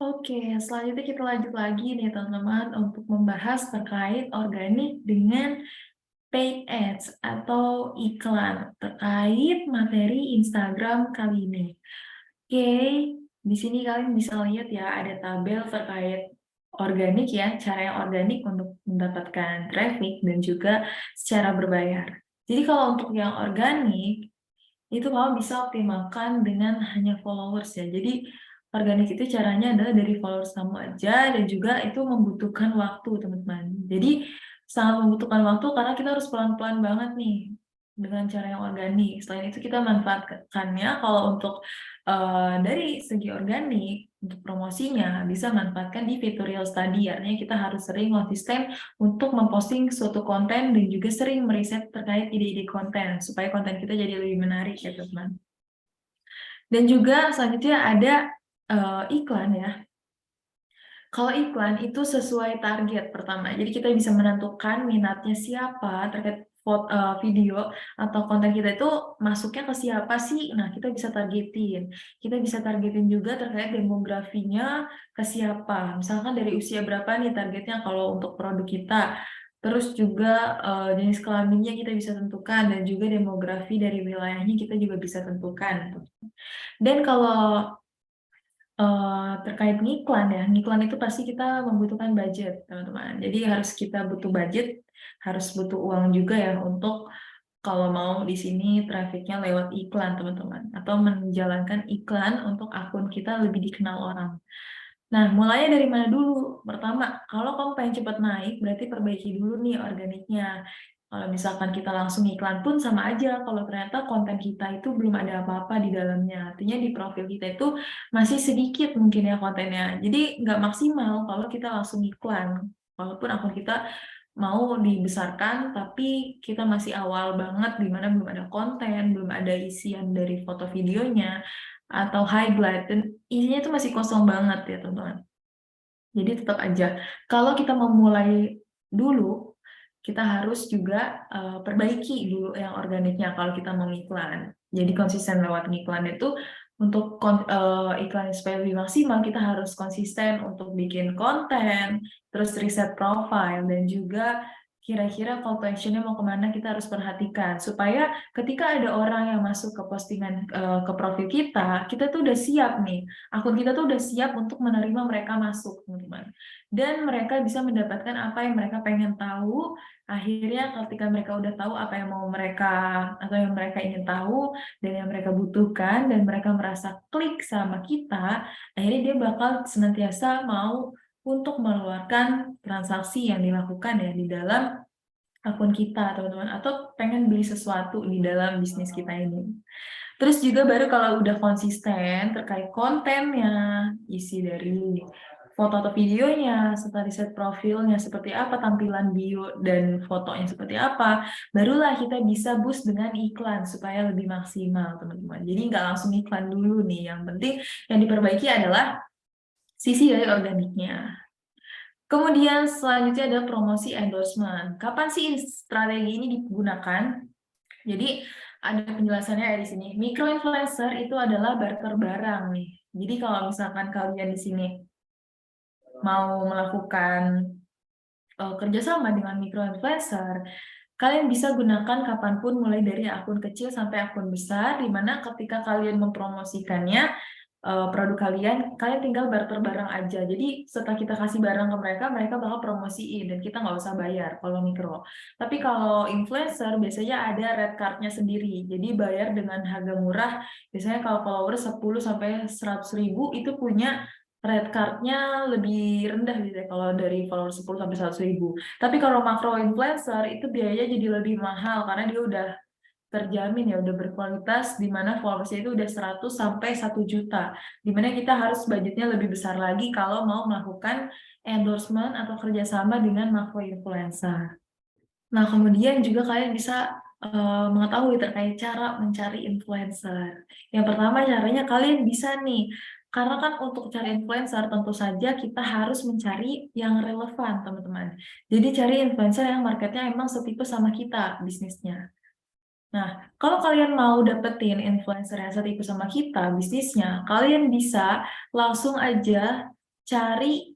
Oke, selanjutnya kita lanjut lagi nih teman-teman untuk membahas terkait organik dengan paid ads atau iklan terkait materi Instagram kali ini. Oke, di sini kalian bisa lihat ya ada tabel terkait organik ya, cara yang organik untuk mendapatkan traffic dan juga secara berbayar. Jadi kalau untuk yang organik itu kamu bisa optimalkan dengan hanya followers ya. Jadi organik itu caranya adalah dari followers kamu aja dan juga itu membutuhkan waktu teman-teman. Jadi sangat membutuhkan waktu karena kita harus pelan-pelan banget nih dengan cara yang organik. Selain itu kita manfaatkannya kalau untuk dari segi organik untuk promosinya bisa manfaatkan di tutorial study, artinya kita harus sering konsisten untuk memposting suatu konten dan juga sering meriset terkait ide-ide konten supaya konten kita jadi lebih menarik ya teman. Dan juga selanjutnya ada iklan ya. Kalau iklan itu sesuai target pertama. Jadi kita bisa menentukan minatnya siapa terkait video atau konten kita itu masuknya ke siapa sih. Nah, kita bisa targetin. Kita bisa targetin juga terkait demografinya ke siapa. Misalkan dari usia berapa nih targetnya kalau untuk produk kita. Terus juga jenis kelaminnya kita bisa tentukan dan juga demografi dari wilayahnya kita juga bisa tentukan. Dan kalau terkait ngiklan ya, ngiklan itu pasti kita membutuhkan budget, teman-teman. Jadi harus kita butuh budget, harus butuh uang juga ya untuk kalau mau di sini trafficnya lewat iklan, teman-teman. Atau menjalankan iklan untuk akun kita lebih dikenal orang. Nah, mulainya dari mana dulu? Pertama, kalau kamu pengen cepat naik, berarti perbaiki dulu nih organiknya. Kalau misalkan kita langsung iklan pun sama aja, kalau ternyata konten kita itu belum ada apa-apa di dalamnya. Artinya di profil kita itu masih sedikit mungkin ya kontennya. Jadi nggak maksimal kalau kita langsung iklan. Walaupun akun kita mau dibesarkan, tapi kita masih awal banget di mana belum ada konten, belum ada isian dari foto videonya, atau highlight, dan isinya itu masih kosong banget ya teman-teman. Jadi tetap aja, kalau kita mau mulai dulu, kita harus juga perbaiki dulu yang organiknya kalau kita mau iklan. Jadi konsisten lewat ngiklan itu untuk iklan supaya lebih maksimal, kita harus konsisten untuk bikin konten, terus riset profile, dan juga kira-kira call to action-nya mau kemana kita harus perhatikan. Supaya ketika ada orang yang masuk ke postingan, ke profil kita tuh udah siap nih. Akun kita tuh udah siap untuk menerima mereka masuk, teman-teman. Dan mereka bisa mendapatkan apa yang mereka pengen tahu. Akhirnya ketika mereka udah tahu apa yang mau mereka atau yang mereka ingin tahu dan yang mereka butuhkan dan mereka merasa klik sama kita, akhirnya dia bakal senantiasa mau untuk mengeluarkan transaksi yang dilakukan ya di dalam akun kita, teman-teman, atau pengen beli sesuatu di dalam bisnis kita ini. Terus juga baru kalau udah konsisten terkait kontennya, isi dari foto atau videonya, serta riset profilnya seperti apa, tampilan bio dan fotonya seperti apa, barulah kita bisa boost dengan iklan supaya lebih maksimal, teman-teman. Jadi nggak langsung iklan dulu nih, yang penting yang diperbaiki adalah sisi dari organiknya. Kemudian selanjutnya ada promosi endorsement. Kapan sih strategi ini digunakan? Jadi ada penjelasannya ya di sini. Micro influencer itu adalah barter barang nih. Jadi kalau misalkan kalian di sini mau melakukan kerjasama dengan micro influencer, kalian bisa gunakan kapanpun mulai dari akun kecil sampai akun besar, di mana ketika kalian mempromosikannya produk kalian, kalian tinggal barter barang aja. Jadi setelah kita kasih barang ke mereka, mereka bakal promosiin dan kita nggak usah bayar kalau mikro. Tapi kalau influencer biasanya ada red card-nya sendiri. Jadi bayar dengan harga murah. Biasanya kalau follower 10 sampai 100 ribu itu punya red card-nya lebih rendah gitu ya kalau dari follower 10 sampai 100 ribu. Tapi kalau makro influencer itu biayanya jadi lebih mahal karena dia udah terjamin ya, udah berkualitas, di mana followersnya itu udah 100 sampai 1 juta, di mana kita harus budgetnya lebih besar lagi kalau mau melakukan endorsement atau kerjasama dengan makro influencer. Nah, kemudian juga kalian bisa mengetahui terkait cara mencari influencer. Yang pertama caranya kalian bisa nih, karena kan untuk cari influencer tentu saja kita harus mencari yang relevan, teman-teman. Jadi cari influencer yang marketnya emang setipe sama kita bisnisnya. Nah, kalau kalian mau dapetin influencer yang setipe sama kita bisnisnya, kalian bisa langsung aja cari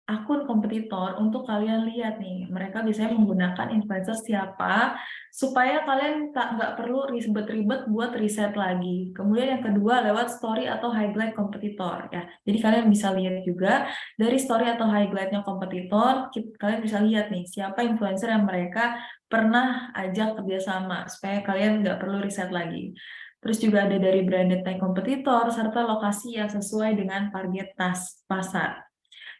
akun kompetitor untuk kalian lihat nih, mereka biasanya menggunakan influencer siapa, supaya kalian nggak perlu ribet-ribet buat riset lagi. Kemudian yang kedua lewat story atau highlight kompetitor ya. Jadi kalian bisa lihat juga dari story atau highlightnya kompetitor, kalian bisa lihat nih siapa influencer yang mereka pernah ajak kerjasama, supaya kalian nggak perlu riset lagi. Terus juga ada dari branded tag kompetitor, serta lokasi yang sesuai dengan target pasar.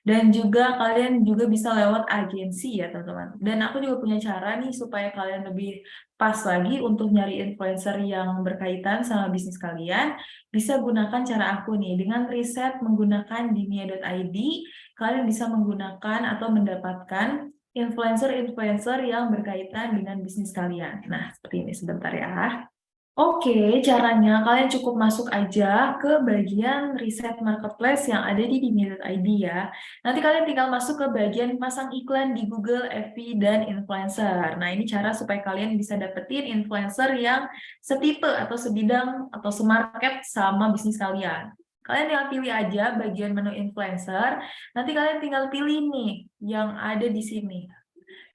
Dan juga kalian juga bisa lewat agensi ya teman-teman. Dan aku juga punya cara nih supaya kalian lebih pas lagi untuk nyari influencer yang berkaitan sama bisnis kalian. Bisa gunakan cara aku nih, dengan riset menggunakan dimia.id, kalian bisa menggunakan atau mendapatkan influencer-influencer yang berkaitan dengan bisnis kalian. Nah, seperti ini sebentar ya. Oke, caranya kalian cukup masuk aja ke bagian riset marketplace yang ada di dimia.id ya. Nanti kalian tinggal masuk ke bagian pasang iklan di Google, FB, dan influencer. Nah, ini cara supaya kalian bisa dapetin influencer yang setipe atau sebidang atau semarket sama bisnis kalian. Kalian tinggal pilih aja bagian menu influencer. Nanti kalian tinggal pilih nih yang ada di sini.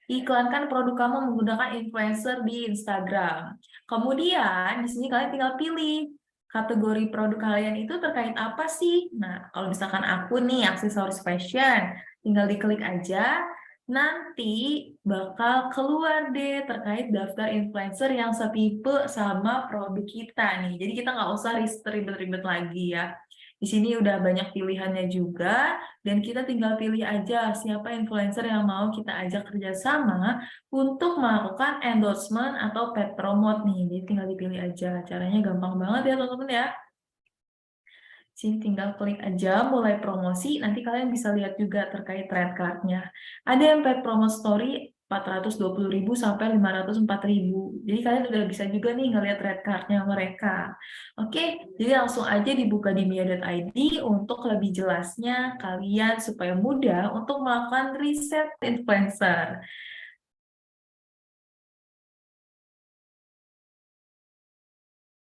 Iklankan produk kamu menggunakan influencer di Instagram. Kemudian di sini kalian tinggal pilih kategori produk kalian itu terkait apa sih? Nah, kalau misalkan aku nih aksesoris fashion, tinggal diklik aja. Nanti bakal keluar deh terkait daftar influencer yang setipe sama produk kita nih. Jadi kita nggak usah ribet-ribet lagi ya. Di sini udah banyak pilihannya juga, dan kita tinggal pilih aja siapa influencer yang mau kita ajak kerjasama untuk melakukan endorsement atau paid promote nih. Jadi tinggal dipilih aja. Caranya gampang banget ya teman-teman ya. Sini tinggal klik aja mulai promosi, nanti kalian bisa lihat juga terkait red card-nya. Ada yang paid promo story 420.000 sampai 504.000. Jadi kalian udah bisa juga nih ngelihat red card-nya mereka. Oke, jadi langsung aja dibuka di mia.id untuk lebih jelasnya kalian supaya mudah untuk melakukan riset influencer.